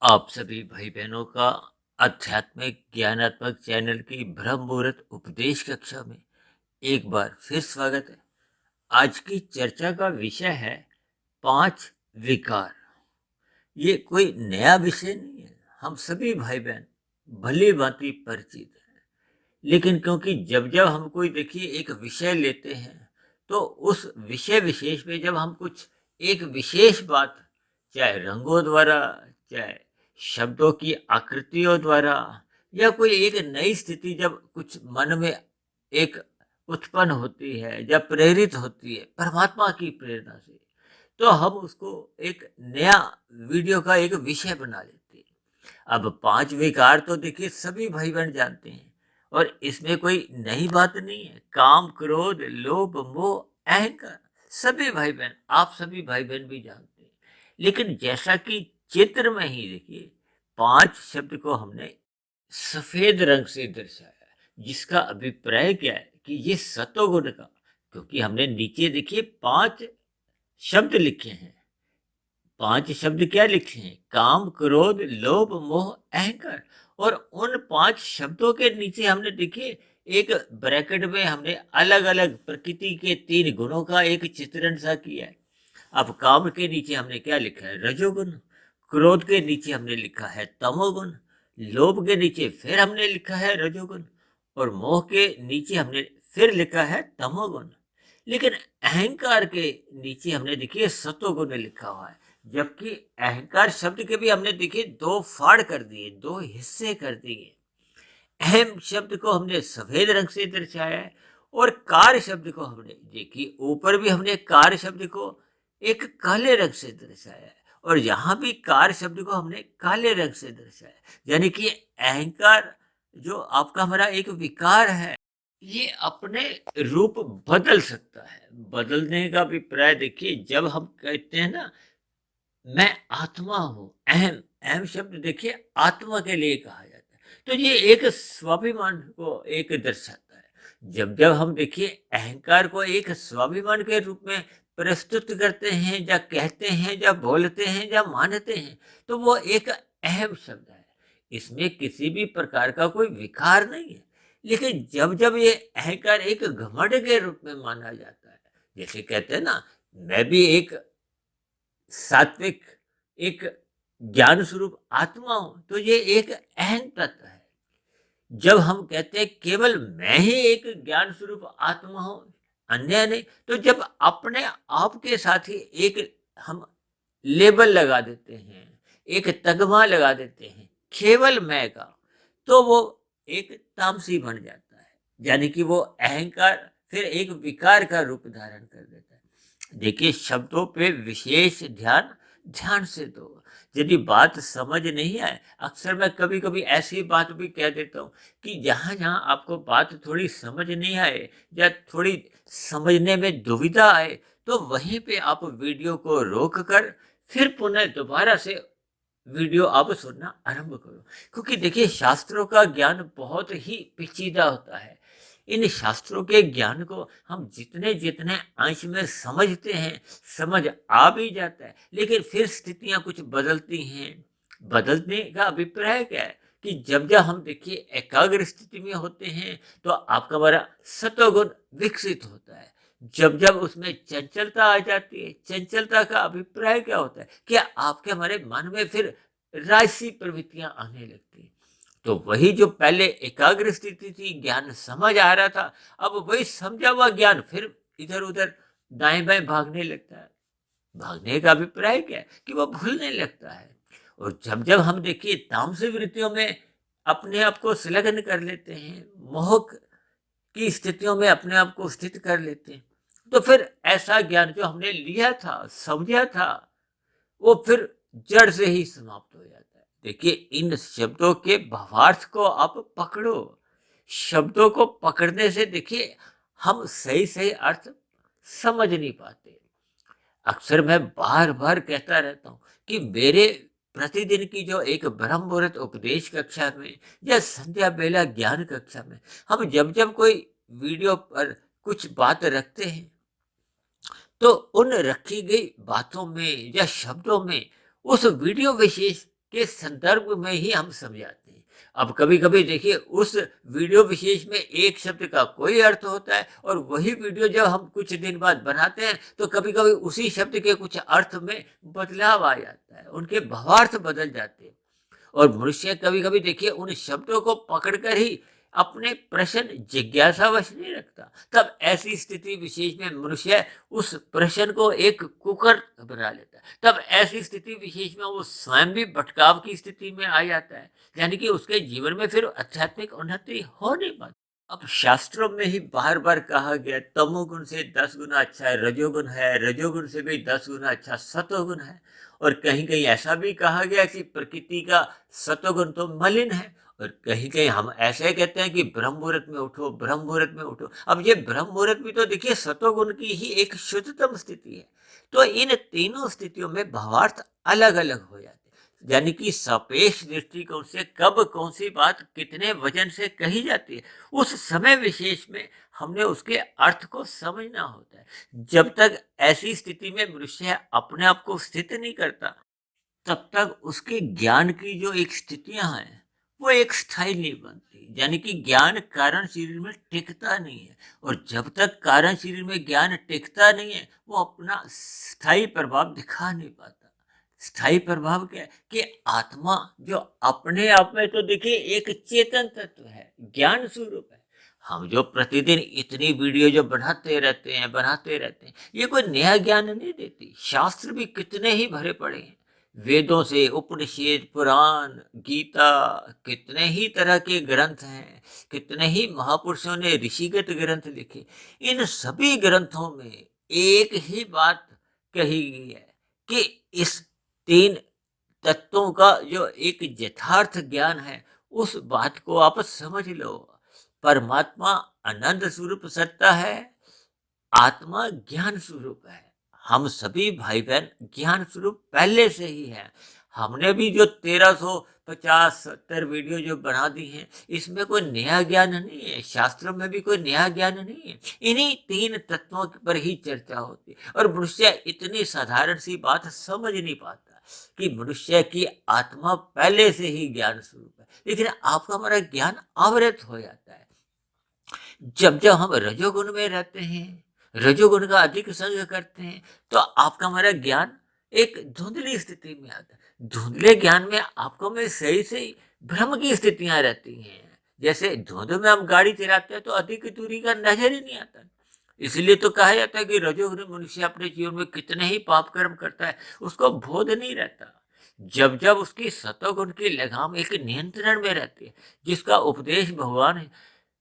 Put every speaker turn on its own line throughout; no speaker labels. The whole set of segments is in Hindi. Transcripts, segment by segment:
आप सभी भाई बहनों का आध्यात्मिक ज्ञानात्मक चैनल की ब्रह्म मुहूर्त उपदेश कक्षा में एक बार फिर स्वागत है। आज की चर्चा का विषय है 5 विकार। ये कोई नया विषय नहीं है, हम सभी भाई बहन भली भांति परिचित हैं। लेकिन क्योंकि जब जब हम कोई देखिए एक विषय लेते हैं, तो उस विषय विशेष में जब हम कुछ एक विशेष बात, चाहे रंगों द्वारा, चाहे शब्दों की आकृतियों द्वारा, या कोई एक नई स्थिति जब कुछ मन में एक उत्पन्न होती है, जब प्रेरित होती है परमात्मा की प्रेरणा से, तो हम उसको एक नया वीडियो का एक विषय बना लेते हैं। अब 5 विकार तो देखिए सभी भाई बहन जानते हैं, और इसमें कोई नई बात नहीं है। काम, क्रोध, लोभ, मोह, अहंकार, सभी भाई बहन, आप सभी भाई बहन भी जानते हैं। लेकिन जैसा कि चित्र में ही देखिए 5 शब्द को हमने सफेद रंग से दर्शाया है, जिसका अभिप्राय क्या है कि ये सतोगुण का, क्योंकि हमने नीचे देखिए 5 शब्द लिखे हैं। 5 शब्द क्या लिखे हैं? काम, क्रोध, लोभ, मोह, अहंकार। और उन 5 शब्दों के नीचे हमने देखिए एक ब्रैकेट में हमने अलग अलग प्रकृति के 3 गुणों का एक चित्रण सा किया है। अब काम के नीचे हमने क्या लिखा है? रजोगुण। क्रोध के नीचे हमने लिखा है तमोगुण। लोभ के नीचे फिर हमने लिखा है रजोगुण। और मोह के नीचे हमने फिर लिखा है तमोगुण। लेकिन अहंकार के नीचे हमने देखिए सतोगुण लिखा हुआ है। जबकि अहंकार शब्द के भी हमने देखिए 2 फाड़ कर दिए, 2 हिस्से कर दिए। अहम शब्द को हमने सफेद रंग से दर्शाया है, और कार शब्द को हमने देखिए ऊपर भी हमने कार शब्द को एक काले रंग से दर्शाया है, और यहां भी कार शब्द को हमने काले रंग से दर्शाया है। यानी कि अहंकार जो आपका हमारा एक विकार है, ये अपने रूप बदल सकता है। बदलने का अभिप्राय देखिए, जब हम कहते हैं ना मैं आत्मा हूँ, अहम, अहम शब्द देखिए आत्मा के लिए कहा जाता है, तो ये एक स्वाभिमान को एक दर्शाता है। जब जब हम देखिए अहंकार को एक स्वाभिमान के रूप में प्रस्तुत करते हैं, या कहते हैं, या बोलते हैं, या मानते हैं, तो वो एक अहम शब्द है। इसमें किसी भी प्रकार का कोई विकार नहीं है। लेकिन जब जब ये अहंकार एक घमंड के रूप में माना जाता है, जैसे कहते हैं ना मैं भी एक सात्विक, एक ज्ञान स्वरूप आत्मा हूं, तो ये एक अहम तत्व है। जब हम कहते हैं केवल मैं ही एक ज्ञान स्वरूप आत्मा हूं, अन्य नहीं, तो जब अपने आप के साथ ही एक हम लेबल लगा देते हैं, एक तगमा लगा देते हैं केवल मैं का, तो वो एक तामसी बन जाता है। यानी कि वो अहंकार फिर एक विकार का रूप धारण कर देता है। देखिए शब्दों पे विशेष ध्यान ध्यान से दो। यदि बात समझ नहीं आए, अक्सर मैं कभी कभी ऐसी बात भी कह देता हूँ कि जहाँ जहाँ आपको बात थोड़ी समझ नहीं आए, या थोड़ी समझने में दुविधा आए, तो वहीं पे आप वीडियो को रोक कर फिर पुनः दोबारा से वीडियो आप सुनना आरंभ करो। क्योंकि देखिए शास्त्रों का ज्ञान बहुत ही पेचीदा होता है। इन शास्त्रों के ज्ञान को हम जितने जितने अंश में समझते हैं, समझ आ भी जाता है, लेकिन फिर स्थितियां कुछ बदलती हैं। बदलने का अभिप्राय क्या है कि जब जब हम देखिए एकाग्र स्थिति में होते हैं, तो आपका हमारा सतोगुण विकसित होता है। जब जब उसमें चंचलता आ जाती है, चंचलता का अभिप्राय क्या होता है कि आपके हमारे मन में फिर राशि प्रवृत्तियां आने लगती हैं। तो वही जो पहले एकाग्र स्थिति थी, ज्ञान समझ आ रहा था, अब वही समझा हुआ ज्ञान फिर इधर उधर दाएं बाएं भागने लगता है। भागने का अभिप्राय क्या है कि वो भूलने लगता है। और जब जब हम देखिए तामसिक वृत्तियों में अपने आप को संलग्न कर लेते हैं, मोह की स्थितियों में अपने आप को स्थित कर लेते हैं, तो फिर ऐसा ज्ञान जो हमने लिया था, समझा था, वो फिर जड़ से ही समाप्त हो जाता है। देखिए इन शब्दों के भावार्थ को आप पकड़ो। शब्दों को पकड़ने से देखिए हम सही सही अर्थ समझ नहीं पाते। अक्सर मैं बार बार कहता रहता हूँ कि मेरे प्रतिदिन की जो एक ब्रह्म मुहूर्त उपदेश कक्षा में, या संध्या बेला ज्ञान कक्षा में, हम जब जब कोई वीडियो पर कुछ बात रखते हैं, तो उन रखी गई बातों में या शब्दों में उस वीडियो विशेष के संदर्भ में ही हम समझाते हैं। अब कभी-कभी देखिए उस वीडियो विशेष में एक शब्द का कोई अर्थ होता है और वही वीडियो जब हम कुछ दिन बाद बनाते हैं तो कभी-कभी उसी शब्द के कुछ अर्थ में बदलाव आ जाता है, उनके भावार्थ बदल जाते हैं। और मनुष्य कभी-कभी देखिए उन शब्दों को पकड़कर ही अपने प्रश्न जिज्ञासावश नहीं रखता। तब ऐसी स्थिति विशेष में मनुष्य उस प्रश्न को एक कुकर बना लेता है। तब ऐसी स्थिति विशेष में वो स्वयं भी भटकाव की स्थिति में आ जाता है। यानी कि उसके जीवन में फिर आध्यात्मिक उन्नति हो नहीं पाती। अब शास्त्रों में ही बार-बार कहा गया तमोगुण से 10 गुना अच्छा रजोगुण है, रजोगुण से भी 10 गुना अच्छा सतोगुण है। और कहीं-कहीं ऐसा भी कहा गया कि प्रकृति का सतोगुण तो मलिन है और कहीं-कहीं हम ऐसे कहते हैं कि ब्रह्म मुहूर्त में उठो, ब्रह्म मुहूर्त में उठो। अब ये ब्रह्म मुहूर्त भी तो देखिए सतोगुण की ही एक शुद्धतम स्थिति है। तो इन तीनों स्थितियों में भावार्थ अलग-अलग हो जाते हैं। यानी कि सापेक्ष दृष्टिकोण से कब कौन सी बात कितने वजन से कही जाती है, उस समय विशेष में हमने उसके अर्थ को समझना होता है। जब तक ऐसी स्थिति में मनुष्य अपने आप को स्थित नहीं करता, तब तक उसके ज्ञान की जो एक स्थितियां हैं, वो एक स्थायी नहीं बनती। यानी कि ज्ञान कारण शरीर में टिकता नहीं है और जब तक कारण शरीर में ज्ञान टिकता नहीं है, वो अपना स्थायी प्रभाव दिखा नहीं पाता। स्थायी प्रभाव क्या है कि आत्मा जो अपने आप में तो देखिए एक चेतन तत्व है, ज्ञान स्वरूप है। हम जो प्रतिदिन इतनी वीडियो जो बनाते रहते हैं, ये कोई नया ज्ञान नहीं देती। शास्त्र भी कितने ही भरे पड़े हैं। वेदों से उपनिषद, पुराण, गीता, कितने ही तरह के ग्रंथ हैं, कितने ही महापुरुषों ने ऋषिगत ग्रंथ लिखे। इन सभी ग्रंथों में एक ही बात कही गई है कि इस 3 तत्वों का जो एक यथार्थ ज्ञान है, उस बात को आप समझ लो। परमात्मा आनंद स्वरूप सत्ता है, आत्मा ज्ञान स्वरूप है। हम सभी भाई बहन ज्ञान स्वरूप पहले से ही है। हमने भी जो 1350-70 वीडियो जो बना दी हैं, इसमें कोई नया ज्ञान नहीं है, शास्त्रों में भी कोई नया ज्ञान नहीं है। इन्हीं 3 तत्वों पर ही चर्चा होती है और मनुष्य इतनी साधारण सी बात समझ नहीं पाता कि मनुष्य की आत्मा पहले से ही ज्ञान स्वरूप है, लेकिन आपका हमारा ज्ञान आवृत हो जाता है। जब जब हम रजोगुण में रहते हैं, रजोगुण का अधिक संग करते हैं, तो आपका हमारा ज्ञान एक धुंधली स्थिति में आता है। धुंधले ज्ञान में आपको में सही सही भ्रम की स्थितियां रहती हैं। जैसे धुंध में हम गाड़ी चलाते हैं तो अधिक दूरी का नजर ही नहीं आता। इसलिए तो कहा जाता है कि रजोगुण मनुष्य अपने जीवन में कितने ही पाप कर्म करता है, उसको बोध नहीं रहता। जब जब उसकी सतोगुण की लगाम एक नियंत्रण में रहती है, जिसका उपदेश भगवान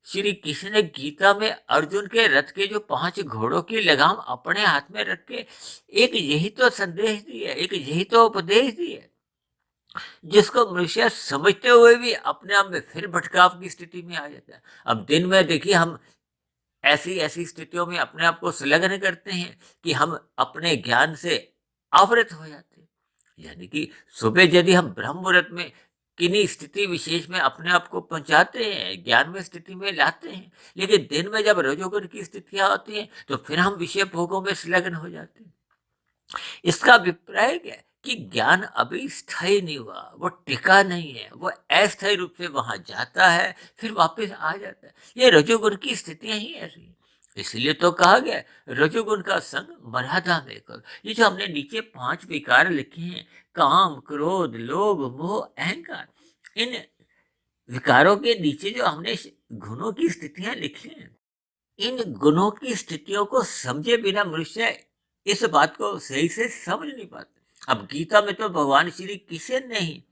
श्री कृष्ण ने गीता में अर्जुन के रथ के जो 5 घोड़ों की लगाम अपने हाथ में रख के एक यही तो संदेश दिया, एक यही तो उपदेश दिया, जिसको मनुष्य समझते हुए भी अपने आप में फिर भटकाव की स्थिति में आ जाता है। अब दिन में देखिए हम ऐसी ऐसी स्थितियों में अपने आप को संलग्न करते हैं कि हम अपने ज्ञान से आवृत हो जाते हैं। यानी कि सुबह यदि हम ब्रह्म मुहूर्त में किन्हीं स्थिति विशेष में अपने आप को पहुंचाते हैं, ज्ञान में स्थिति में लाते हैं, लेकिन दिन में जब रजोगुण की स्थितियां होती हैं तो फिर हम विषय भोगों में संलग्न हो जाते हैं। इसका अभिप्राय क्या है कि ज्ञान अभी स्थायी नहीं हुआ, वो टिका नहीं है, वो अस्थायी रूप से वहां जाता है, फिर वापस आ जाता है। ये रजोगुण की स्थितियां ही ऐसी हैं। इसलिए तो कहा गया है, रजोगुण का संग मर्यादा में करो। ये जो हमने नीचे 5 विकार लिखे हैं, काम, क्रोध, लोभ, मोह, अहंकार, इन विकारों के नीचे जो हमने गुणों की स्थितियां लिखी हैं, इन गुणों की स्थितियों को समझे बिना मनुष्य इस बात को सही से समझ नहीं पाते। अब गीता में तो भगवान श्री कृष्ण ने ही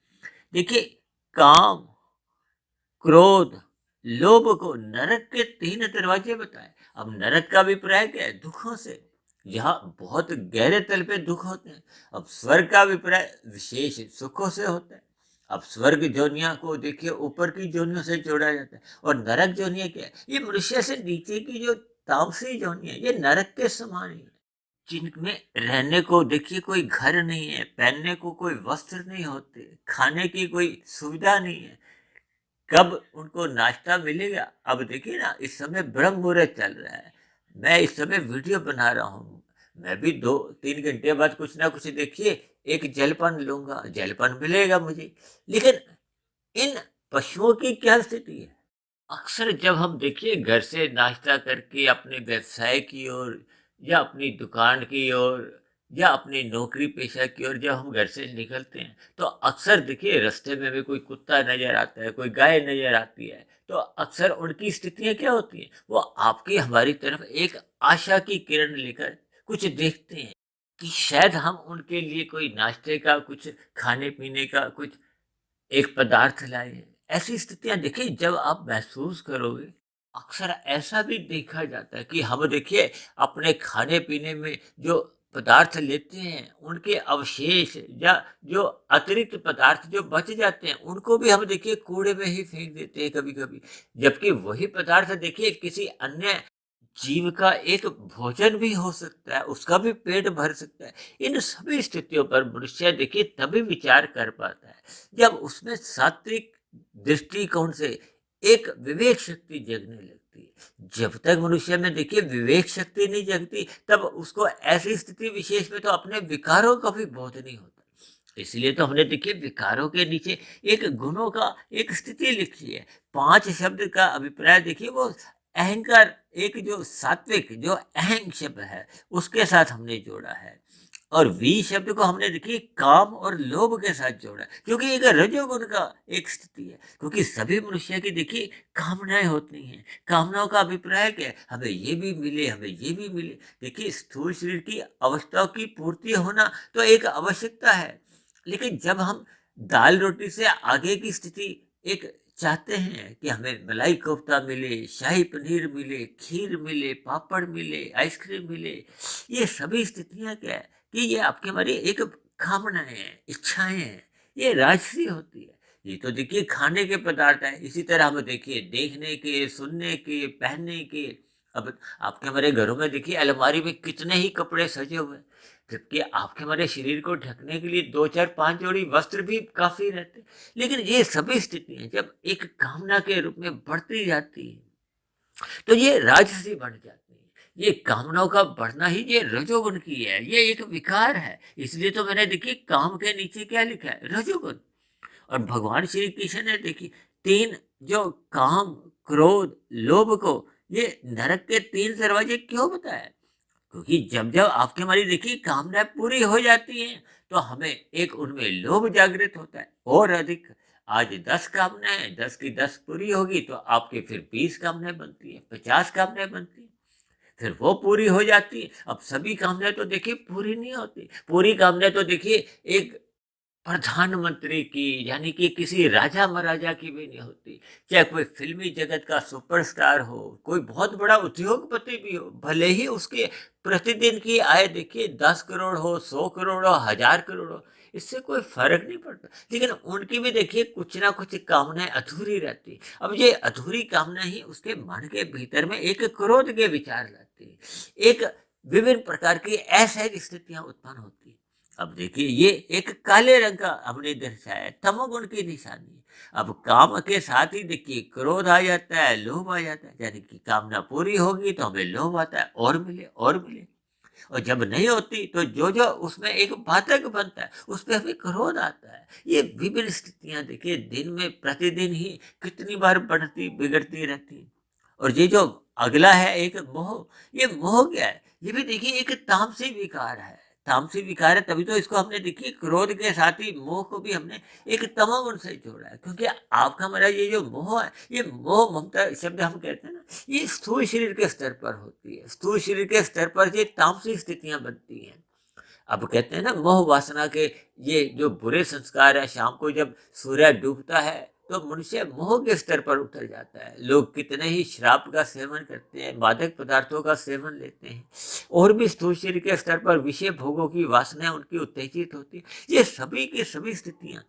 देखिए काम, क्रोध, लोभ को नरक के 3 दरवाजे बताए। अब नरक का अभिप्राय क्या है? दुखों से, जहाँ बहुत गहरे तल पे दुख होते हैं। अब स्वर्ग का अभिप्राय विशेष सुखों से होता है। अब स्वर्ग जोनिया को देखिए ऊपर की जोनियों से जोड़ा जाता है और नरक जोनिया क्या है? ये मनुष्य से नीचे की जो तामसी जोनिया है, ये नरक के समान ही है, जिनमें रहने को देखिए कोई घर नहीं है, पहनने को कोई वस्त्र नहीं होते, खाने की कोई सुविधा नहीं है। कब उनको नाश्ता मिलेगा? अब देखिए ना, इस समय ब्रह्म मुहूर्त चल रहा है, मैं इस समय वीडियो बना रहा हूँ, मैं भी 2-3 घंटे बाद कुछ ना कुछ देखिए एक जलपान लूंगा, जलपान मिलेगा मुझे। लेकिन इन पशुओं की क्या स्थिति है? अक्सर जब हम देखिए घर से नाश्ता करके अपने व्यवसाय की ओर या अपनी दुकान की ओर या अपनी नौकरी पेशा की ओर जब हम घर से निकलते हैं, तो अक्सर देखिए रास्ते में भी कोई कुत्ता नजर आता है, कोई गाय नजर आती है, तो अक्सर उनकी स्थितियां क्या होती हैं? वो आपकी हमारी तरफ एक आशा की किरण लेकर कुछ देखते हैं कि शायद हम उनके लिए कोई नाश्ते का, कुछ खाने पीने का, कुछ एक पदार्थ लाए। ऐसी स्थितियाँ देखिए जब आप महसूस करोगे, अक्सर ऐसा भी देखा जाता है कि हम देखिए अपने खाने-पीने में जो पदार्थ लेते हैं, उनके अवशेष या जो अतिरिक्त पदार्थ जो बच जाते हैं, उनको भी हम देखिए कूड़े में ही फेंक देते हैं कभी-कभी। जबकि वही पदार्थ देखिए किसी अन्य जीव का एक भोजन भी हो सकता है, उसका भी पेट भर सकता है। इन सभी स्थितियों पर मनुष्य देखिए तभी विचार कर पाता है, जब उसमें सात्विक दृष्टिकोण से एक विवेक शक्ति जगने लगती है। जब तक मनुष्य में देखिए विवेक शक्ति नहीं जगती, तब उसको ऐसी स्थिति विशेष में तो अपने विकारों का भी बोध नहीं होता। इसलिए तो हमने देखिए विकारों के नीचे एक गुणों का एक स्थिति लिखी है। 5 शब्द का अभिप्राय देखिए वो अहंकार, एक जो सात्विक जो अहं शब्द है, उसके साथ हमने जोड़ा है। और वी शब्द को हमने देखिए काम और लोभ के साथ जोड़ा है, क्योंकि एक रजोगुण का एक स्थिति है। क्योंकि सभी मनुष्य की देखिए कामनाएं होती हैं। कामनाओं का अभिप्राय क्या है? हमें ये भी मिले, हमें ये भी मिले। देखिए स्थूल शरीर की अवस्थाओं की पूर्ति होना तो एक आवश्यकता है, लेकिन जब हम दाल रोटी से आगे की स्थिति एक चाहते हैं कि हमें मलाई कोफ्ता मिले, शाही पनीर मिले, खीर मिले, पापड़ मिले, आइसक्रीम मिले, ये सभी स्थितियां क्या है कि ये आपकी हमारी एक कामनाएं हैं, इच्छाएं हैं। ये राजसी होती है। ये तो देखिए खाने के पदार्थ है। इसी तरह हम देखिए देखने के, सुनने के, पहनने के। अब आपके हमारे घरों में देखिए अलमारी में कितने ही कपड़े सजे हुए हैं, जबकि आपके हमारे शरीर को ढकने के लिए 2, 4, 5 जोड़ी वस्त्र भी काफी रहते हैं। लेकिन ये सभी स्थितियां जब एक कामना के रूप में बढ़ती जाती है, तो ये राजसी बन जाती है। ये कामनाओं का बढ़ना ही ये रजोगुण की है, ये एक विकार है। इसलिए तो मैंने देखिए काम के नीचे क्या लिखा है? रजोगुण। और भगवान श्री कृष्ण ने देखिए 3 जो काम, क्रोध, लोभ को ये नरक के 3 दरवाजे क्यों बताया? क्योंकि जब जब आपकी हमारी देखिए कामनाएं पूरी हो जाती हैं, तो हमें एक उनमें लोभ जागृत होता है और अधिक। आज 10 कामनाएं, 10 की 10 पूरी होगी तो आपके फिर 20 कामनाएं बनती है, 50 कामनाएं बनती है, फिर वो पूरी हो जाती है। अब सभी कामनाएं तो देखिए पूरी नहीं होती। पूरी कामनाएं तो देखिए एक प्रधानमंत्री की, यानी कि किसी राजा महाराजा की भी नहीं होती। चाहे कोई फिल्मी जगत का सुपरस्टार हो, कोई बहुत बड़ा उद्योगपति भी हो, भले ही उसके प्रतिदिन की आय देखिए 10 करोड़ हो, 100 करोड़ हो, 1000 करोड़ हो, इससे कोई फर्क नहीं पड़ता। लेकिन उनकी भी देखिए कुछ ना कुछ कामनाएं अधूरी रहती। अब ये अधूरी कामना ही उसके मन के भीतर में एक क्रोध के विचार लाती है, एक विभिन्न प्रकार की असहज स्थितियां उत्पन्न होती है। अब देखिए ये एक काले रंग का हमने दर्शाया है, तमोगुण की निशानी है। अब काम के साथ ही देखिए क्रोध आ जाता है, लोभ आ जाता है, यानी कि कामना पूरी होगी तो हमें लोभ आता है, और मिले और मिले। और जब नहीं होती तो जो जो उसमें एक बाधक बनता है, उस पे हमें क्रोध आता है। ये विभिन्न स्थितियां देखिए दिन में प्रतिदिन ही कितनी बार बढ़ती बिगड़ती रहती है। और ये जो अगला है एक मोह, ये मोह क्या है? ये भी देखिए एक तामसी विकार है। तामसी विकार है, तभी तो इसको हमने देखिए क्रोध के साथ ही मोह को भी हमने एक तमोगुण से जोड़ा है। क्योंकि आपका हमारा ये जो मोह है, ये मोह ममता शब्द हम कहते हैं ना, ये स्थूल शरीर के स्तर पर होती है। स्थूल शरीर के स्तर पर ये तामसी स्थितियां बनती हैं। अब कहते हैं ना मोह वासना के ये जो बुरे संस्कार है, शाम को जब सूर्य डूबता है तो मनुष्य मोह के स्तर पर उतर जाता है। लोग कितने ही शराब का सेवन करते हैं, मादक पदार्थों का सेवन लेते हैं, और भी स्थूल शरीर के स्तर पर विषय भोगों की वासनाएं उनकी उत्तेजित होती है। ये सभी की सभी स्थितियां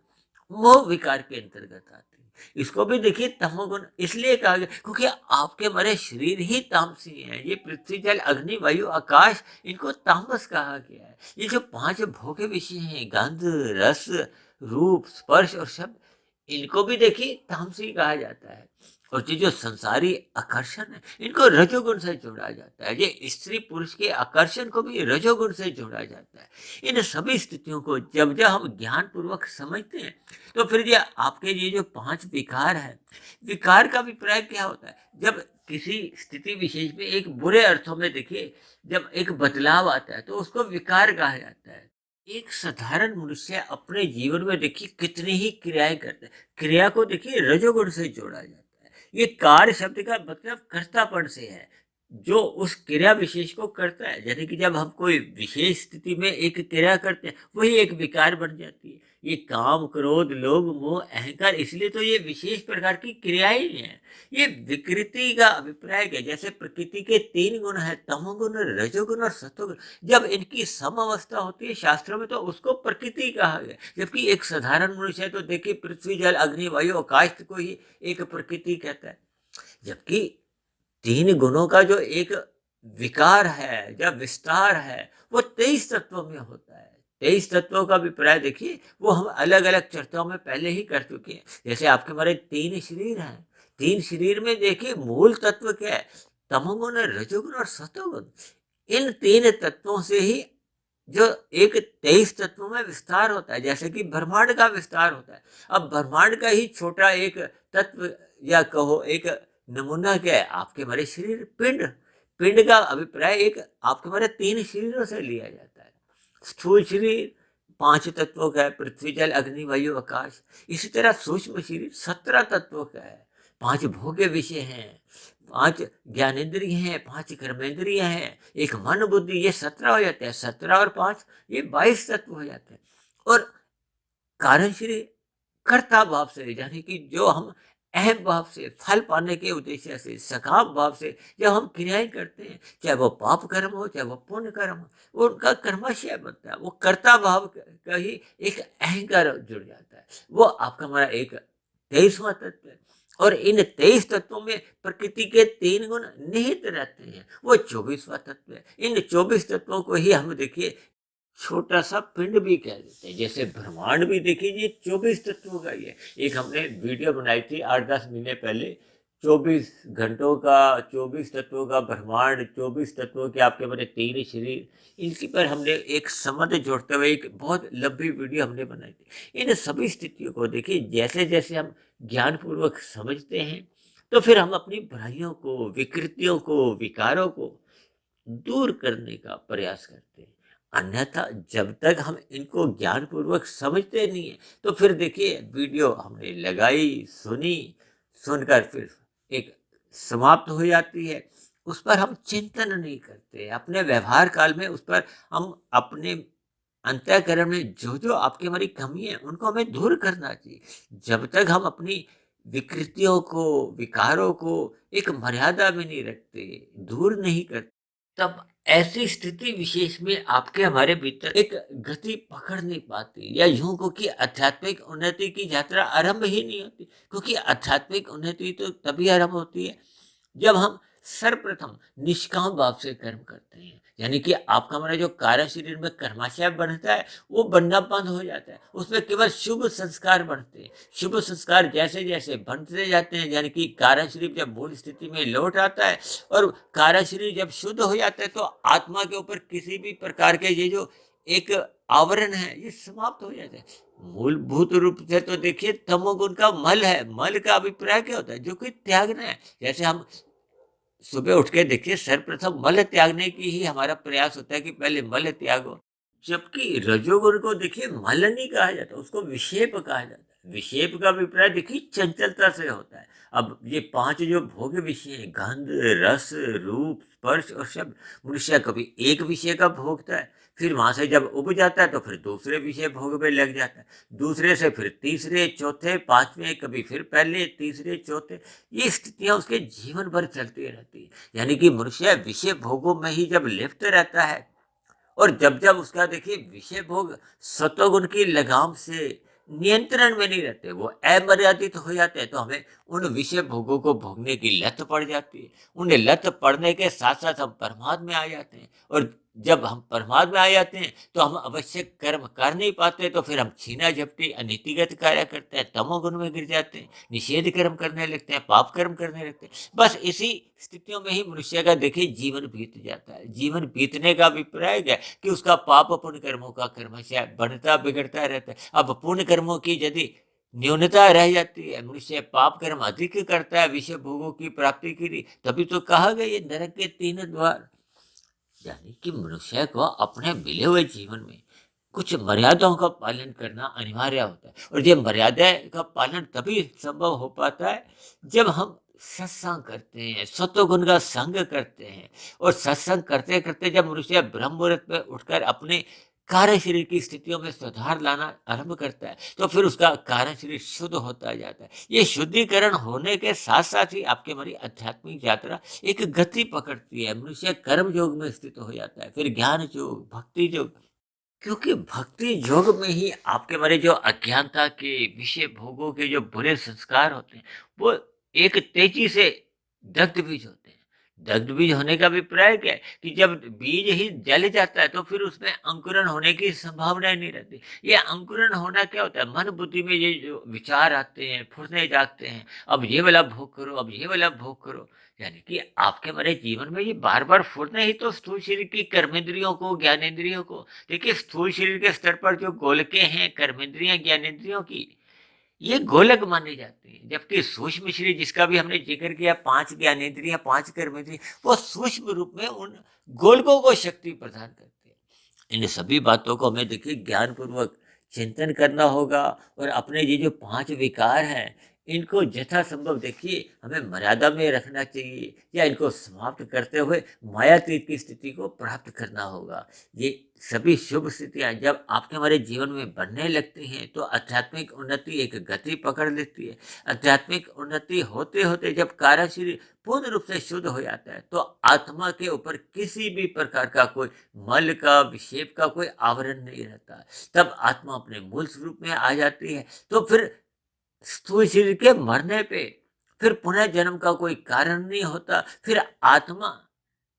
मोह विकार के अंतर्गत आती है। इसको भी देखिए तमोगुण इसलिए कहा गया क्योंकि आपके हमारे शरीर ही तामसी है। ये पृथ्वी, जल, अग्नि, वायु, आकाश, इनको तामस कहा गया है। ये जो 5 भोग्य विषय हैं, गंध, रस, रूप, स्पर्श और शब्द, इनको भी देखिए तामसी कहा जाता है। और ये जो संसारी आकर्षण है, इनको रजोगुण से जोड़ा जाता है। ये स्त्री पुरुष के आकर्षण को भी रजोगुण से जोड़ा जाता है। इन सभी स्थितियों को जब जब हम ज्ञान पूर्वक समझते हैं, तो फिर ये आपके ये जो 5 विकार है, विकार का अभिप्राय क्या होता है? जब किसी स्थिति विशेष में एक बुरे अर्थों में देखिए, जब एक बदलाव आता है, तो उसको विकार कहा जाता है। एक साधारण मनुष्य अपने जीवन में देखिए कितनी ही क्रियाएं करता है। क्रिया को देखिए रजोगुण से जोड़ा जाता है। ये कार्य शब्द का मतलब कर्तापन से है, जो उस क्रिया विशेष को करता है। यानी कि जब हम कोई विशेष स्थिति में एक क्रिया करते हैं, वही एक विकार बन जाती है। ये काम, क्रोध, लोभ, मोह, अहंकार, इसलिए तो ये विशेष प्रकार की क्रियाएं ही हैं। ये विकृति का अभिप्राय है। जैसे प्रकृति के 3 गुण है, तमोगुण, रजोगुण और सतोगुण। जब इनकी सम अवस्था होती है शास्त्रों में, तो उसको प्रकृति कहा गया। जबकि एक साधारण मनुष्य है तो देखिए पृथ्वी, जल, अग्नि, वायु, आकाश को ही एक प्रकृति कहता है। जबकि 3 गुणों का जो एक विकार है, जब विस्तार है, वो 23 तत्वों में होता है। 23 तत्वों का अभिप्राय देखिए, वो हम अलग अलग चर्चाओं में पहले ही कर चुके हैं। जैसे आपके हमारे 3 शरीर हैं, 3 शरीर में देखिए मूल तत्व क्या है? तमोगुण, रजोगुण और सतोगुण। इन 3 तत्वों से ही जो एक 23 तत्वों में विस्तार होता है। जैसे कि ब्रह्मांड का विस्तार होता है। अब ब्रह्मांड का ही छोटा एक तत्व, या कहो एक नमूना क्या है? आपके हमारे शरीर, पिंड। पिंड का अभिप्राय एक आपके हमारे 3 शरीरों से लिया जाता है। स्थूल शरीर 5 तत्वों का है, पृथ्वी, जल, अग्नि, वायु, आकाश। इसी तरह सूक्ष्म शरीर 17 तत्वों का है। 5 भोग्य विषय हैं, 5 ज्ञानेंद्रिय हैं, 5 कर्मेंद्रिय हैं, एक मन, बुद्धि, ये 17 हो जाते हैं। 17 और 5 ये 22 तत्व हो जाते हैं। और कारण शरीर कर्ता भाव से, यानी कि जो हम अहम भाव से, फल पाने के उद्देश्य से, सकाम भाव से जब हम क्रियाएं करते हैं, चाहे वो पाप कर्म हो, चाहे वो पुण्य कर्म हो, वो उनका कर्माशय बनता है। वो कर्ता भाव का ही एक अहंकार जुड़ जाता है। वो आपका हमारा एक 23वां तत्व है। और इन 23 तत्वों में प्रकृति के 3 गुण निहित रहते हैं। वो 24वां तत्व है। इन 24 तत्वों को ही हम देखिए छोटा सा पिंड भी कह देते हैं। जैसे ब्रह्मांड भी देखिए, ये 24 तत्वों का ही है। एक हमने वीडियो बनाई थी 8-10 महीने पहले, 24 घंटों का, 24 तत्वों का ब्रह्मांड, 24 तत्वों के आपके बने 3 शरीर। इनकी पर हमने एक संबंध जोड़ते हुए एक बहुत लंबी वीडियो हमने बनाई थी। इन सभी स्थितियों को देखिए, जैसे जैसे हम ज्ञानपूर्वक समझते हैं, तो फिर हम अपनी बुराइयों को, विकृतियों को, विकारों को दूर करने का प्रयास करते हैं। अन्यथा जब तक हम इनको ज्ञानपूर्वक समझते नहीं है, तो फिर देखिए वीडियो हमने लगाई, सुनी, सुनकर फिर एक समाप्त हो जाती है। उस पर हम चिंतन नहीं करते। अपने व्यवहार काल में उस पर हम अपने अंतःकरण में जो जो आपकी हमारी कमी है, उनको हमें दूर करना चाहिए। जब तक हम अपनी विकृतियों को, विकारों को एक मर्यादा में नहीं रखते, दूर नहीं करते, तब ऐसी स्थिति विशेष में आपके हमारे भीतर एक गति पकड़ नहीं पाती, या यूं को कि आध्यात्मिक उन्नति की यात्रा आरंभ ही नहीं होती। क्योंकि आध्यात्मिक उन्नति तो तभी आरंभ होती है जब हम सर्वप्रथम निष्काम भाव से कर्म करते हैं। यानी कि आपका हमारा जो कार्य शरीर में कर्माशय बनता है, वो बनना बंद हो जाता है। उसमें केवल शुभ संस्कार बनते हैं। शुभ संस्कार जैसे जैसे बनते जाते हैं, यानी कि कार्य शरीर जब मूल स्थिति में लौट आता है और कार्य शरीर जब शुद्ध हो जाता है, तो आत्मा के ऊपर किसी भी प्रकार के ये जो एक आवरण है, ये समाप्त हो जाता है। मूलभूत रूप से तो देखिए तमोगुण का मल है। मल का अभिप्राय क्या होता है? जो कि त्यागना है। जैसे हम सुबह उठ के देखिए, सर्वप्रथम मल त्यागने की ही हमारा प्रयास होता है कि पहले मल त्यागो। जबकि रजोगुण को देखिए मल नहीं कहा जाता, उसको विक्षेप कहा जाता है। विक्षेप का अभिप्राय देखिए चंचलता से होता है। अब ये 5 जो भोग्य विषय हैं, गंध, रस, रूप, स्पर्श और शब्द, मनुष्य कभी एक विषय का भोगता है, फिर वहां से जब उब जाता है तो फिर दूसरे विषय भोग में लग जाता है, दूसरे से फिर तीसरे, चौथे, पांचवें, कभी फिर पहले, तीसरे, चौथे। ये स्थितियां उसके जीवन भर चलती रहती है। यानी कि मनुष्य विषय भोगों में ही जब लिप्त रहता है, और जब जब उसका देखिए विषय भोग सत्वगुण की लगाम से नियंत्रण में नहीं रहते, वो अमर्यादित हो जाते हैं, तो हमें उन विषय भोगों को भोगने की लत पड़ जाती है। उन्हें लत पड़ने के साथ साथ हम प्रमाद में आ जाते हैं। और जब हम प्रमाद में आ जाते हैं तो हम आवश्यक कर्म कर नहीं पाते, तो फिर हम छीना झपटी अनीतिगत कार्य करते हैं, तमोगुण में गिर जाते हैं, निषेध कर्म करने लगते हैं, पाप कर्म करने लगते हैं। बस इसी स्थितियों में ही मनुष्य का देखिए जीवन बीत जाता है। जीवन बीतने का अभिप्राय क्या है कि उसका पाप पुण्य कर्मों का क्रमशः बढ़ता बिगड़ता रहता है। अब पुण्य कर्मों की यदि न्यूनता रह जाती है, मनुष्य पाप कर्म अधिक करता है विषय भोगों की प्राप्ति के लिए, तभी तो कहा गया ये नरक के 3 द्वार। यानी कि मनुष्य को अपने मिले हुए जीवन में कुछ मर्यादाओं का पालन करना अनिवार्य होता है, और ये मर्यादा का पालन तभी संभव हो पाता है जब हम सत्संग करते हैं, सत्वगुण का संग करते हैं। और सत्संग करते करते जब मनुष्य ब्रह्म मुहूर्त में उठकर अपने कार्य शरीर की स्थितियों में सुधार लाना आरंभ करता है, तो फिर उसका कार्य शरीर शुद्ध होता जाता है। ये शुद्धिकरण होने के साथ साथ ही आपके हमारी आध्यात्मिक यात्रा एक गति पकड़ती है। मनुष्य कर्म योग में स्थित हो जाता है, फिर ज्ञान योग, भक्ति योग। क्योंकि भक्ति योग में ही आपके हमारे जो अज्ञानता के विषय भोगों के जो बुरे संस्कार होते हैं, वो एक तेजी से दग्ध बीज होते हैं। दग्ध बीज होने का अभिप्राय क्या है कि जब बीज ही जल जाता है तो फिर उसमें अंकुरण होने की संभावना ही नहीं रहती। ये अंकुरण होना क्या होता है? मन बुद्धि में ये जो विचार आते हैं, फुरने जागते हैं, अब ये वाला भोग करो, अब ये वाला भोग करो। यानी कि आपके हमारे जीवन में ये बार बार फुरने ही तो स्थूल शरीर की कर्मेंद्रियों को, ज्ञानेंद्रियों को, देखिए स्थूल शरीर के स्तर पर जो गोलकें हैं कर्मेंद्रियां ज्ञानेंद्रियों की, ये गोलक मानी जाती है। जबकि सूक्ष्म शरीर जिसका भी हमने जिक्र किया, 5 ज्ञानेंद्रियां, 5 कर्मेंद्रियां, वो सूक्ष्म रूप में उन गोलकों को शक्ति प्रदान करती है। इन सभी बातों को हमें देखिए ज्ञान पूर्वक चिंतन करना होगा, और अपने ये जो 5 विकार हैं इनको यथासंभव देखिए हमें मर्यादा में रखना चाहिए, या इनको समाप्त करते हुए मायातीत की स्थिति को प्राप्त करना होगा। ये सभी शुभ स्थितियां जब आपके हमारे जीवन में बनने लगती हैं तो आध्यात्मिक उन्नति एक गति पकड़ लेती है। आध्यात्मिक उन्नति होते होते जब कार्य शरीर पूर्ण रूप से शुद्ध हो जाता है तो आत्मा के ऊपर किसी भी प्रकार का कोई मल का, विक्षेप का कोई आवरण नहीं रहता। तब आत्मा अपने मूल स्वरूप में आ जाती है। तो फिर स्थूल शरीर के मरने पे फिर पुनः जन्म का कोई कारण नहीं होता। फिर आत्मा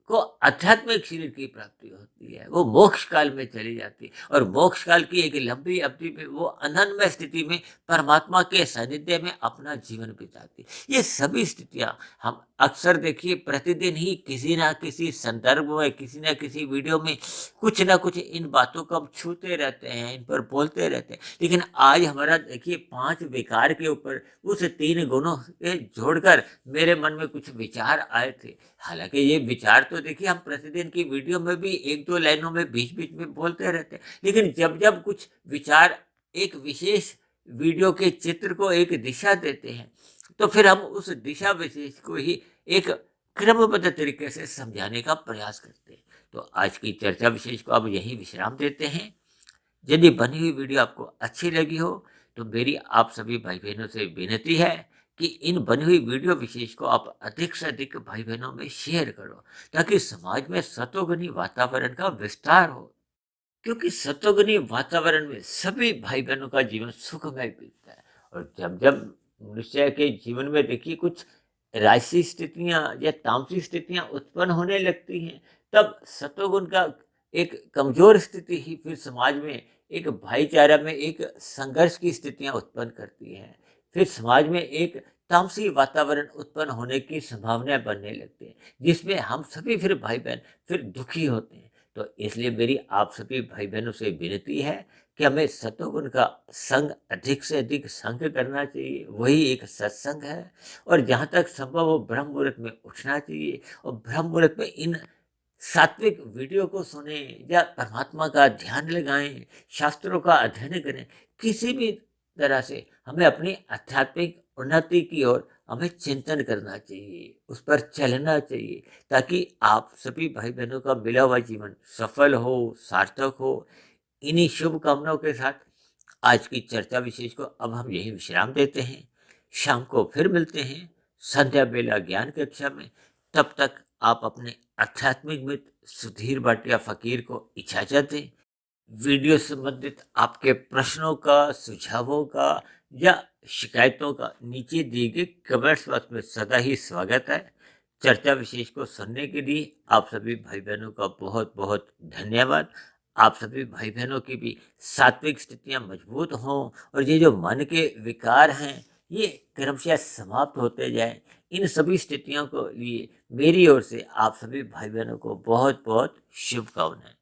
को आध्यात्मिक शरीर की प्राप्ति होती है, वो मोक्ष काल में चली जाती है, और मोक्ष काल की एक लंबी अवधि में वो अनन्य स्थिति में परमात्मा के सानिध्य में अपना जीवन बिताती है। ये सभी स्थितियां हम अक्सर देखिए प्रतिदिन ही किसी ना किसी संदर्भ में, किसी ना किसी वीडियो में कुछ ना कुछ इन बातों को हम छूते रहते हैं, इन पर बोलते रहते हैं। लेकिन आज हमारा देखिए 5 विकार के ऊपर उस 3 गुणों के जोड़कर मेरे मन में कुछ विचार आए थे। हालांकि ये विचार तो देखिए हम प्रतिदिन की वीडियो में भी 1-2 लाइनों में बीच-बीच में बोलते रहते हैं, लेकिन जब-जब कुछ विचार एक विशेष वीडियो के चित्र को एक दिशा देते हैं, तो फिर हम उस दिशा विशेष को ही एक क्रमबद्ध तरीके से समझाने का प्रयास करते हैं। तो आज की चर्चा विशेष को अब यहीं विश्राम देते हैं। यदि बनी हुई वीडियो आपको अच्छी लगी हो तो मेरी आप सभी भाई बहनों से विनती है कि इन बनी हुई वीडियो विशेष को आप अधिक से अधिक भाई बहनों में शेयर करो, ताकि समाज में सतोगुणी वातावरण का विस्तार हो। क्योंकि सतोगुणी वातावरण में सभी भाई बहनों का जीवन सुखमय बीतता है। और जब जब मनुष्य के जीवन में देखिए कुछ राजसी स्थितियां या तामसी स्थितियां उत्पन्न होने लगती हैं, तब सतोगुण का एक कमजोर स्थिति ही फिर समाज में एक भाईचारा में एक संघर्ष की स्थितियां उत्पन्न करती हैं। फिर समाज में एक तामसी वातावरण उत्पन्न होने की संभावनाएं बनने लगती हैं, जिसमें हम सभी फिर भाई बहन फिर दुखी होते हैं। तो इसलिए मेरी आप सभी भाई बहनों से विनती है कि हमें सतोगुण का संग अधिक से अधिक संग करना चाहिए, वही एक सत्संग है। और जहाँ तक संभव हो ब्रह्म मुहूर्त में उठना चाहिए, और ब्रह्म मुहूर्त में इन सात्विक वीडियो को सुने या परमात्मा का ध्यान लगाएं, शास्त्रों का अध्ययन करें। किसी भी तरह से हमें अपनी आध्यात्मिक उन्नति की ओर हमें चिंतन करना चाहिए, उस पर चलना चाहिए, ताकि आप सभी भाई बहनों का मिला हुआ जीवन सफल हो, सार्थक हो। इन्हीं शुभकामनाओं के साथ आज की चर्चा विशेष को अब हम यही विश्राम देते हैं। शाम को फिर मिलते हैं संध्या बेला ज्ञान कक्षा में। तब तक आप अपने आध्यात्मिक मित्र सुधीर भाटिया फकीर को इजाजत दें। वीडियो संबंधित आपके प्रश्नों का, सुझावों का या शिकायतों का नीचे दिए गए कमेंट्स बॉक्स में सदा ही स्वागत है। चर्चा विशेष को सुनने के लिए आप सभी भाई बहनों का बहुत बहुत धन्यवाद। आप सभी भाई बहनों की भी सात्विक स्थितियां मजबूत हों और ये जो मन के विकार हैं ये क्रमशः समाप्त होते जाएं। इन सभी स्थितियों को लिए मेरी ओर से आप सभी भाई बहनों को बहुत बहुत शुभकामनाएं।